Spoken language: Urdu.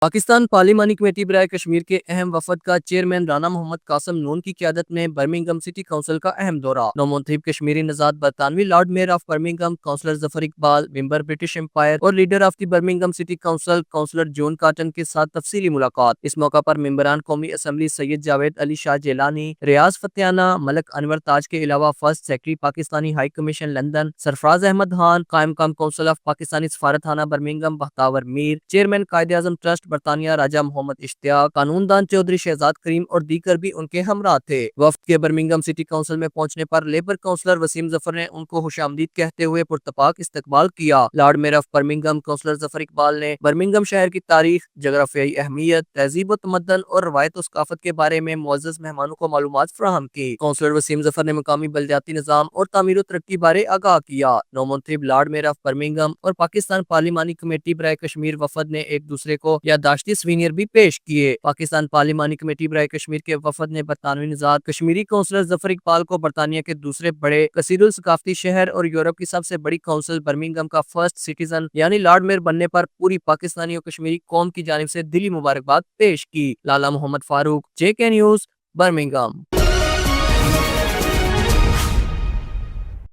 پاکستان پارلیمانی کمیٹی برائے کشمیر کے اہم وفد کا چیئرمین رانا محمد قاسم نون کی قیادت میں برمنگھم سٹی کونسل کا اہم دورہ۔ نومنتخب کشمیری نژاد برطانوی lord mayor of Birmingham councillor Zafar Iqbal, member British empire اور leader of the Birmingham city council councillor John Cotton کے ساتھ تفصیلی ملاقات۔ اس موقع پر ممبران قومی اسمبلی سید جاوید علی شاہ جیلانی، ریاض فتیانہ، ملک انور تاج کے علاوہ first secretary Pakistani high commission London Sarfraz Ahmed Khan, قائم مقام کونسل آف پاکستانی سفارتخانہ Birmingham Bakhtiar Mir, chairman Quaid Azam trust برطانیہ راجہ محمد اشتیاق، قانون دان چودھری شہزاد کریم اور دیگر بھی ان کے ہمراہ تھے۔ وفد کے برمنگھم سٹی کونسل میں پہنچنے پر لیبر کونسلر وسیم ظفر نے ان کو خوش آمدید کہتے ہوئے پرتپاک استقبال کیا۔ Lord mayor of Birmingham councillor Zafar Iqbal نے برمنگھم شہر کی تاریخ، جغرافیائی اہمیت، تہذیب و تمدن اور روایت و ثقافت کے بارے میں معزز مہمانوں کو معلومات فراہم کی۔ کونسلر وسیم ظفر نے مقامی بلدیاتی نظام اور تعمیر و ترقی بارے آگاہ کیا۔ نومنتخب لارڈ میئر آف برمنگھم اور پاکستان پارلیمانی کمیٹی برائے کشمیر وفد نے ایک دوسرے کو یادداشتی سووینیر بھی پیش کیے۔ پاکستان پارلیمانی کمیٹی برائے کشمیر کے وفد نے برطانوی نژاد کشمیری کونسلر ظفر اقبال کو برطانیہ کے دوسرے بڑے کثیر الثقافتی شہر اور یورپ کی سب سے بڑی کونسل برمنگھم کا فرسٹ سٹیزن یعنی لارڈ میئر بننے پر پوری پاکستانی اور کشمیری قوم کی جانب سے دلی مبارکباد پیش کی۔ لالا محمد فاروق، JK نیوز، برمنگھم۔